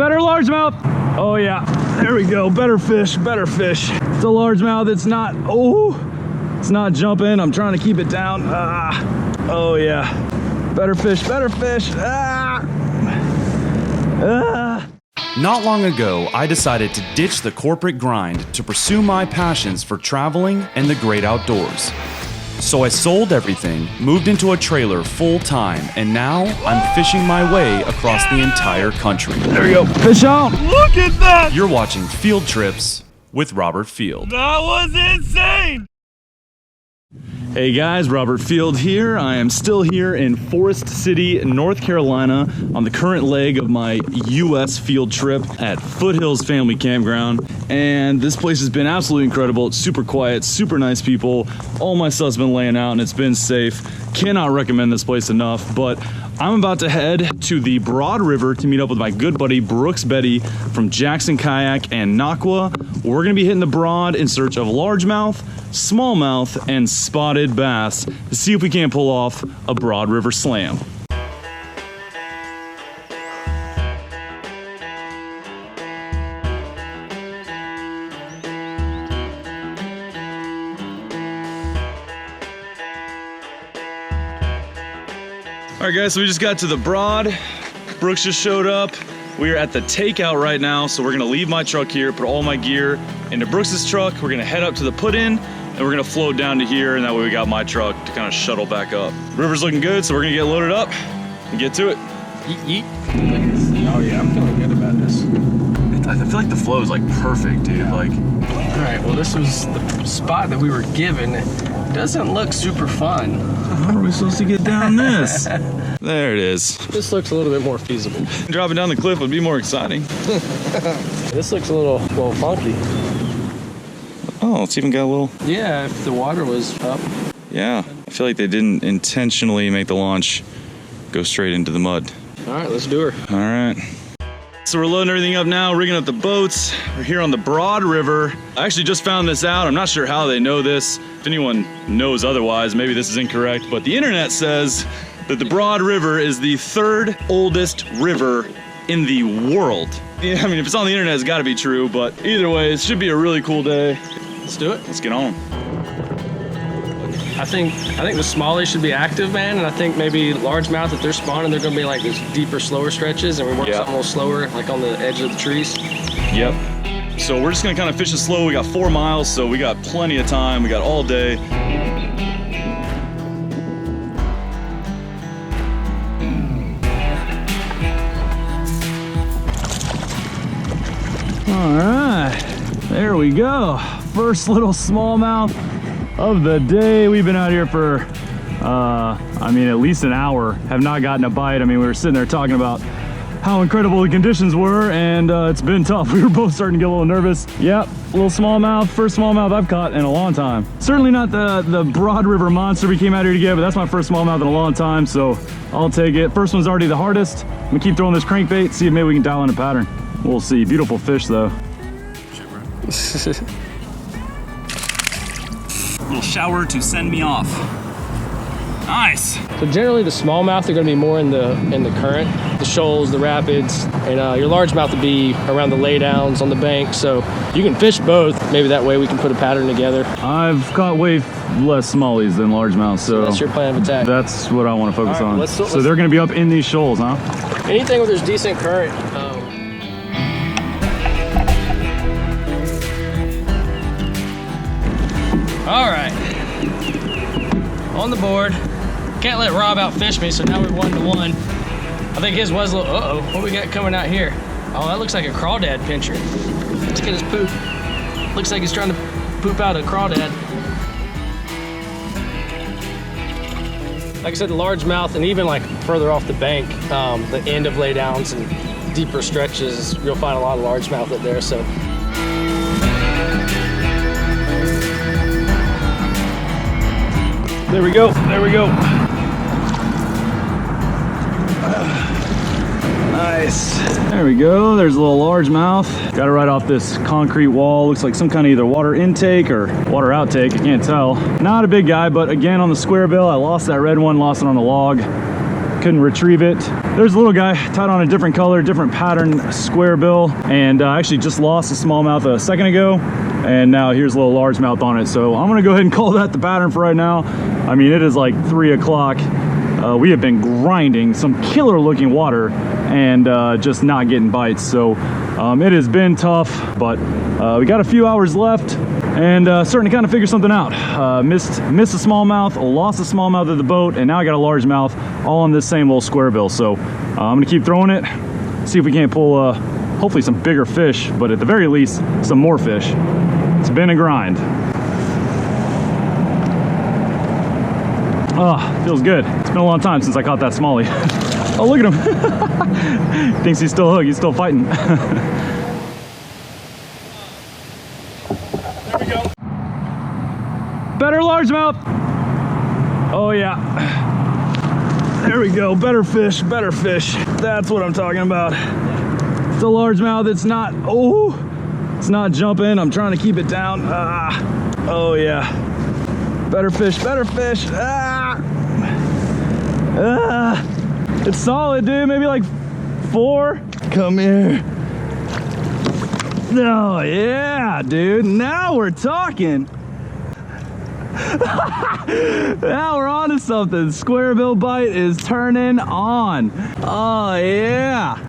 better largemouth. Oh yeah, there we go. Better fish, better fish. It's a largemouth. It's not, oh, it's not jumping. I'm trying to keep it down. Oh yeah, better fish, better fish. Not long ago, I decided to ditch the corporate grind to pursue my passions for traveling and the great outdoors. So I sold everything, moved into a trailer full time, and now I'm fishing my way across the entire country. There we go. Fish on. Look at that! You're watching Field Trips with Robert Field. That was insane! Hey guys, Robert Field here. I am still here in Forest City, North Carolina on the current leg of my US field trip at Foothills Family Campground. And this place has been absolutely incredible. It's super quiet, super nice people. All my stuff's been laying out and it's been safe. Cannot recommend this place enough, but I'm about to head to the Broad River to meet up with my good buddy Brooks Beatty from Jackson Kayak and Naqua. We're gonna be hitting the Broad in search of largemouth, smallmouth, and spotted bass to see if we can't pull off a Broad River slam. All right guys, so we just got to the Broad. Brooks just showed up. We are at the takeout right now, so we're gonna leave my truck here, put all my gear into Brooks's truck. We're gonna head up to the put-in, and we're gonna float down to here, and that way we got my truck to kind of shuttle back up. River's looking good, so we're gonna get loaded up and get to it. Yeet, yeet. Oh yeah, I'm feeling good about this. I feel like the flow is like perfect, dude. Yeah. Like, all right, well this was the spot that we were given. It doesn't look super fun. how are we supposed to get down this? There it is. This looks a little bit more feasible. Dropping down the cliff would be more exciting. This looks a little funky. Oh, it's even got a little. Yeah, if the water was up. Yeah, I feel like they didn't intentionally make the launch go straight into the mud. All right, let's do her. All right. So we're loading everything up now, rigging up the boats. We're here on the Broad River. I actually just found this out. I'm not sure how they know this. If anyone knows otherwise, maybe this is incorrect, but the internet says that the Broad River is the third oldest river in the world. Yeah, I mean, if it's on the internet, it's gotta be true, but either way, it should be a really cool day. Let's do it. Let's get on. I think the smallies should be active, man, and I think maybe largemouth, if they're spawning, they're gonna be like those deeper, slower stretches, and we want something a little slower, like on the edge of the trees. Yep. So we're just gonna kind of fish it slow. We got 4 miles, so we got plenty of time. We got all day. All right, there we go. First little smallmouth of the day. We've been out here for, I mean, at least an hour. Have not gotten a bite. I mean, we were sitting there talking about how incredible the conditions were, and it's been tough. We were both starting to get a little nervous. Yep, little smallmouth. First smallmouth I've caught in a long time. Certainly not the Broad River monster we came out here to get, but that's my first smallmouth in a long time, so I'll take it. First one's already the hardest. I'm gonna keep throwing this crankbait, see if maybe we can dial in a pattern. We'll see. Beautiful fish though. Little shower to send me off. Nice. So generally the smallmouth are gonna be more in the current, the shoals, the rapids, and your largemouth would be around the laydowns on the bank. So you can fish both. Maybe that way we can put a pattern together. I've caught way less smallies than largemouth, so that's your plan of attack. That's what I want to focus on. Let's so they're gonna be up in these shoals, huh? Anything where there's decent current. All right, on the board. Can't let Rob outfish me, so now we're 1-to-1. I think his was a little, uh-oh, what we got coming out here? Oh, that looks like a crawdad pincher. Let's get his poop. Looks like he's trying to poop out a crawdad. Like I said, the largemouth, and even like further off the bank, the end of laydowns and deeper stretches, you'll find a lot of largemouth up there, so. There we go, there we go. Nice. There we go, there's a little largemouth. Got it right off this concrete wall. Looks like some kind of either water intake or water outtake, I can't tell. Not a big guy, but again on the square bill, I lost that red one, lost it on the log. couldn't retrieve it. There's a little guy tied on a different color, different pattern, square bill, and I actually just lost a smallmouth a second ago, and now here's a little largemouth on it. So I'm gonna go ahead and call that the pattern for right now. I mean, it is like 3 o'clock. We have been grinding some killer looking water and just not getting bites. So it has been tough, but we got a few hours left and starting to kind of figure something out. Missed a smallmouth, lost a smallmouth at the boat, and now I got a largemouth all on this same little square bill. So I'm gonna keep throwing it, see if we can't pull hopefully some bigger fish, but at the very least, some more fish. It's been a grind. Oh, feels good. It's been a long time since I caught that smallie. Oh, look at him. Thinks he's still hooked. He's still fighting. There we go. Better largemouth. Oh, yeah. There we go. Better fish. Better fish. That's what I'm talking about. It's a largemouth. It's not, oh, it's not jumping. I'm trying to keep it down. Oh, yeah. Better fish. Better fish. It's solid, dude. Maybe like 4. Come here. Oh, yeah, dude. Now we're talking. Now we're on to something. Square bill bite is turning on. Oh, yeah.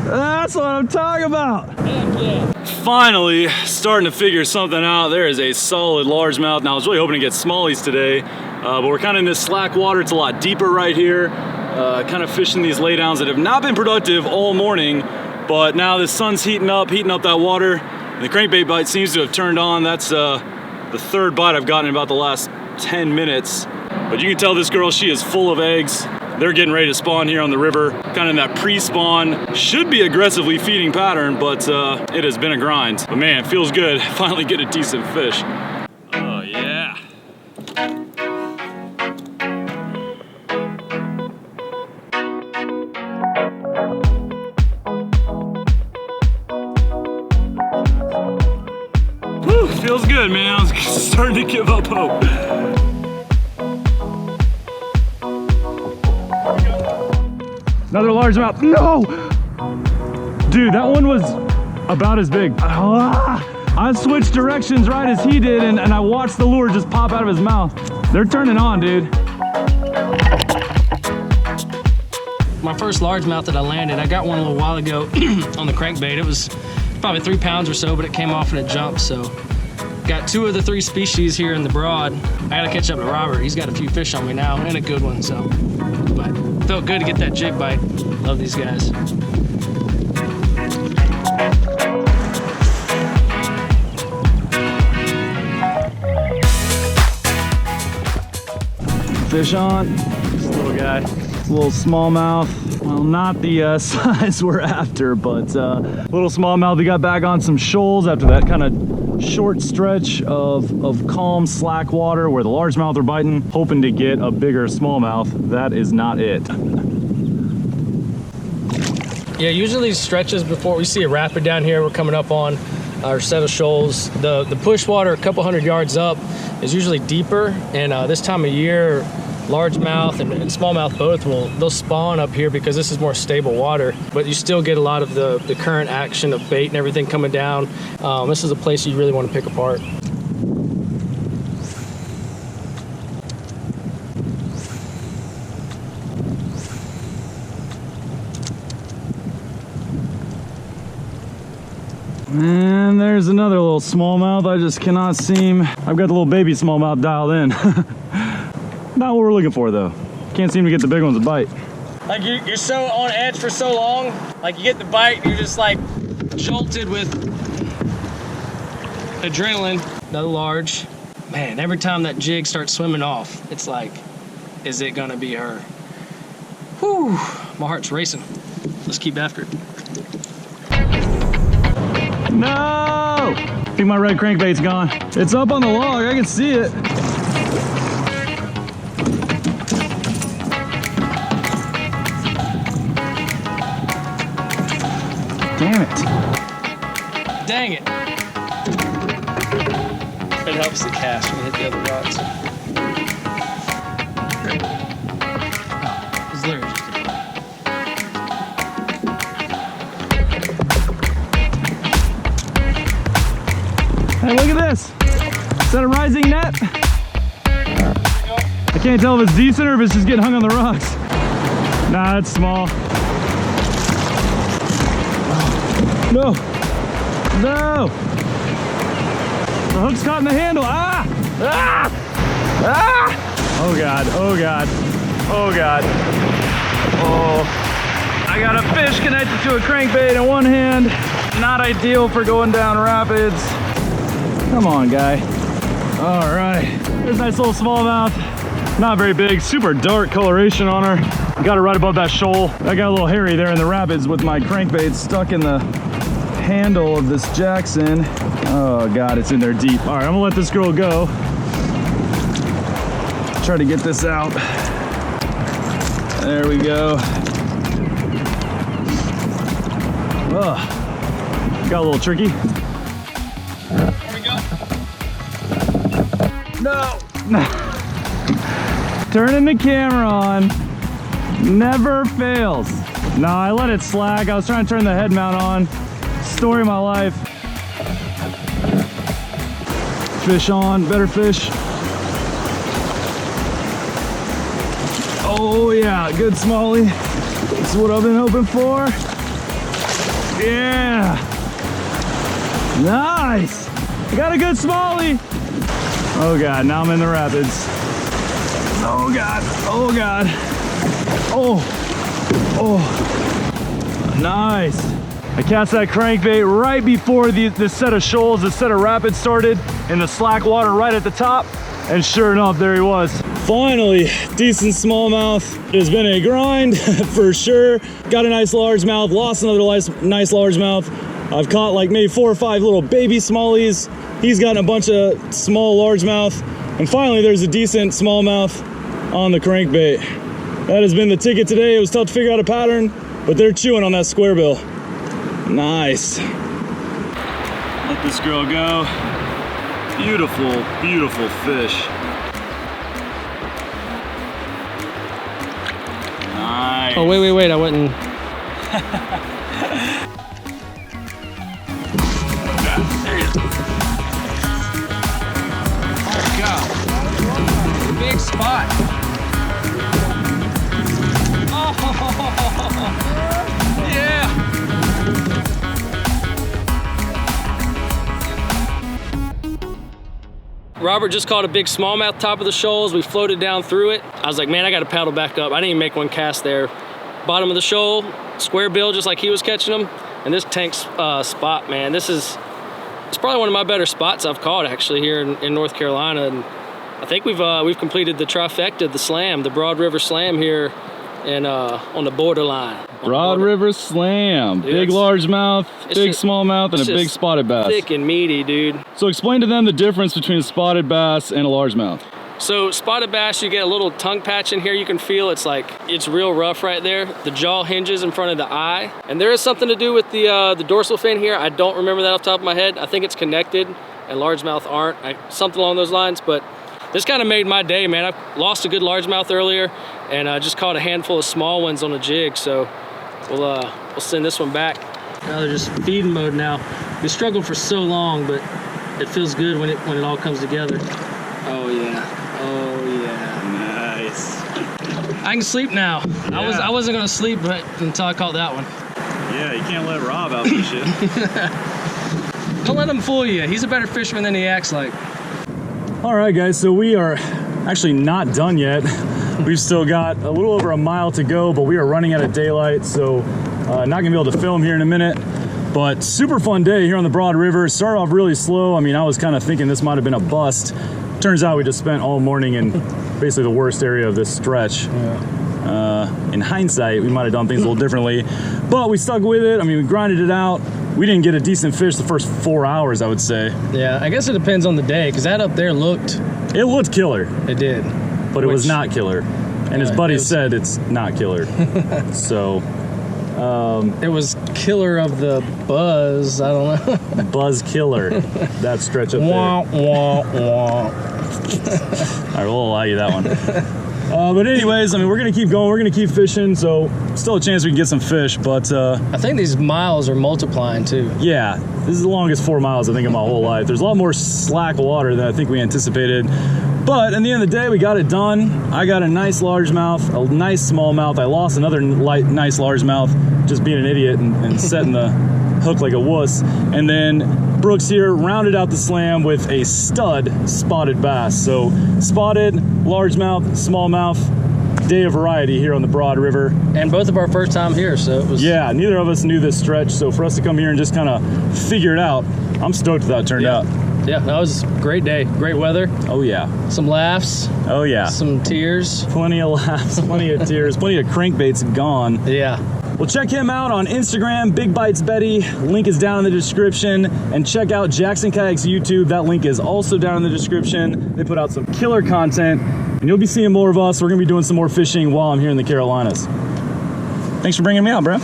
That's what I'm talking about. Heck yeah. Finally starting to figure something out. There is a solid largemouth. Now I was really hoping to get smallies today, but we're kind of in this slack water. It's a lot deeper right here. Kind of fishing these laydowns that have not been productive all morning, but now the sun's heating up that water. And the crankbait bite seems to have turned on. That's the 3rd bite I've gotten in about the last 10 minutes. But you can tell this girl, she is full of eggs. They're getting ready to spawn here on the river, kind of in that pre-spawn, should be aggressively feeding pattern, but it has been a grind. But man, it feels good. Finally get a decent fish. Oh yeah. Whew, feels good, man. I was starting to give up hope. Another largemouth. No! Dude, that one was about as big. I switched directions right as he did, and I watched the lure just pop out of his mouth. They're turning on, dude. My first largemouth that I landed, I got one a little while ago on the crankbait. It was probably 3 pounds or so, but it came off in a jump, so. Got 2 of the 3 species here in the broad. I gotta catch up to Robert. He's got a few fish on me now, and a good one, so. But felt good to get that jig bite. Love these guys. Fish on. This little guy. Little smallmouth. Well, not the size we're after, but little smallmouth. We got back on some shoals after that kind of short stretch of calm slack water where the largemouth are biting, hoping to get a bigger smallmouth. That is not it. Yeah, usually these stretches before we see a rapid down here, we're coming up on our set of shoals. The push water a couple 100 yards up is usually deeper, and this time of year, largemouth and smallmouth both they'll spawn up here because this is more stable water, but you still get a lot of the current action of bait and everything coming down. This is a place you really want to pick apart. And there's another little smallmouth. I just cannot seem, I've got the little baby smallmouth dialed in. Not what we're looking for though. Can't seem to get the big ones to bite. Like you're so on edge for so long, like you get the bite, you're just like jolted with adrenaline. Another large. Man, every time that jig starts swimming off, it's like, is it gonna be her? Whew, my heart's racing. Let's keep after it. No! I think my red crankbait's gone. It's up on the log, I can see it. Damn it. Dang it. It helps the cast when you hit the other rods. It's literally just a Hey, look at this. Is that a rising net? I can't tell if it's decent or if it's just getting hung on the rocks. Nah, it's small. No. No. The hook's caught in the handle. Ah! Ah! Ah! Oh God, oh God, oh God. Oh, I got a fish connected to a crankbait in one hand. Not ideal for going down rapids. Come on, guy. All right, there's a nice little smallmouth. Not very big, super dark coloration on her. Got her right above that shoal. I got a little hairy there in the rapids with my crankbait stuck in the handle of this Jackson. Oh God, it's in there deep. All right, I'm gonna let this girl go. Try to get this out. There we go. Oh, got a little tricky. There we go. No. Turning the camera on never fails. No, I let it slack. I was trying to turn the head mount on. Story of my life. Fish on, better fish. Oh yeah, good smallie. That's what I've been hoping for. Yeah. Nice. I got a good smallie. Oh God, now I'm in the rapids. Oh God, oh God. Oh, oh, nice. I cast that crankbait right before this set of shoals, this set of rapids started in the slack water right at the top. And sure enough, there he was. Finally, decent smallmouth. It has been a grind for sure. Got a nice largemouth, lost another nice largemouth. I've caught like maybe 4 or 5 little baby smallies. He's gotten a bunch of small largemouth. And finally, there's a decent smallmouth on the crankbait. That has been the ticket today. It was tough to figure out a pattern, but they're chewing on that square bill. Nice. Let this girl go. Beautiful, beautiful fish. Nice. Oh, wait, I wouldn't. Oh, God. Big spot. Oh, yeah. Robert just caught a big smallmouth top of the shoals. We floated down through it. I was like, man, I got to paddle back up. I didn't even make one cast there. Bottom of the shoal, square bill, just like he was catching them. And this tank's spot, man, it's probably one of my better spots I've caught actually here in North Carolina. And I think we've completed the trifecta, the slam, the Broad River Slam here and on the borderline. Broad River Slam. Dude, big largemouth, big smallmouth, and a big spotted bass. Thick and meaty, dude. So explain to them the difference between a spotted bass and a largemouth. So spotted bass, you get a little tongue patch in here you can feel. It's real rough right there. The jaw hinges in front of the eye. And there is something to do with the dorsal fin here. I don't remember that off the top of my head. I think it's connected and largemouth aren't. Something along those lines, but this kind of made my day, man. I lost a good largemouth earlier and I just caught a handful of small ones on a jig. So we'll send this one back. Now they're just feeding mode now. We struggled for so long, but it feels good when it all comes together. Oh yeah. Oh yeah. Nice. I can sleep now. Yeah. I wasn't gonna sleep until I caught that one. Yeah, you can't let Rob out this shit. Don't let him fool you. He's a better fisherman than he acts like. All right, guys, so we are actually not done yet. We've still got a little over a mile to go, but we are running out of daylight, so not gonna be able to film here in a minute. But super fun day here on the Broad River. It started off really slow. I mean, I was kind of thinking this might have been a bust. Turns out we just spent all morning in basically the worst area of this stretch. Yeah. In hindsight, we might have done things a little differently, but we stuck with it. I mean, we grinded it out. We didn't get a decent fish the first 4 hours, I would say. Yeah, I guess it depends on the day, because that up there looked killer. It did. But it was not killer. And his buddy said it's not killer. So... it was killer of the buzz. I don't know. Buzz killer. That stretch up there. Wah, wah, wah. All right, we'll allow you that one. But anyways, I mean, we're gonna keep going. We're gonna keep fishing. So still a chance we can get some fish. But I think these miles are multiplying too. yeah, this is the longest 4 miles I think in my whole life. There's a lot more slack water than I think we anticipated. But in the end of the day, we got it done. I got a nice largemouth, a nice smallmouth. I lost another nice largemouth, just being an idiot and setting the hook like a wuss. And then Brooks here rounded out the slam with a stud spotted bass. So spotted, largemouth, smallmouth, day of variety here on the Broad River. And both of our first time here, so it was... Yeah, neither of us knew this stretch. So for us to come here and just kind of figure it out, I'm stoked with how it turned out. Yeah, that was a great day. Great weather. Oh yeah. Some laughs. Oh yeah. Some tears. Plenty of laughs, plenty of tears, plenty of crankbaits gone. Yeah. Well, check him out on Instagram, Big Bites Betty. Link is down in the description. And check out Jackson Kayak's YouTube. That link is also down in the description. They put out some killer content, and you'll be seeing more of us. We're gonna be doing some more fishing while I'm here in the Carolinas. Thanks for bringing me out, bro.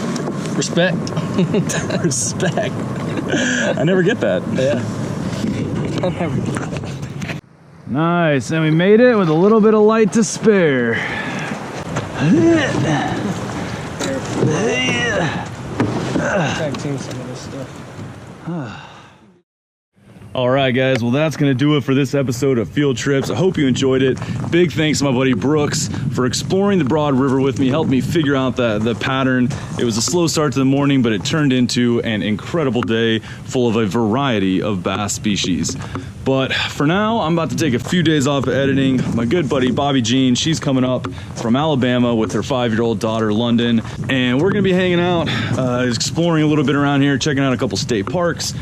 Respect. Respect. I never get that. Yeah. Nice, and we made it with a little bit of light to spare. Tag team some of this stuff. All right, guys, well, that's gonna do it for this episode of Field Trips. I hope you enjoyed it. Big thanks to my buddy Brooks for exploring the Broad River with me, helped me figure out the pattern. It was a slow start to the morning, but it turned into an incredible day full of a variety of bass species. But for now, I'm about to take a few days off of editing. My good buddy Bobby Jean, she's coming up from Alabama with her 5-year-old daughter, London, and we're gonna be hanging out, exploring a little bit around here, checking out a couple state parks,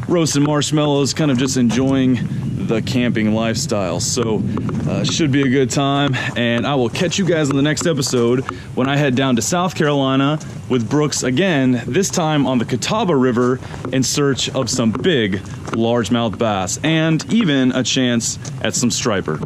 roasting marshmallows, kind of just enjoying the camping lifestyle. So should be a good time, and I will catch you guys on the next episode when I head down to South Carolina with Brooks again, this time on the Catawba River in search of some big largemouth bass and even a chance at some striper.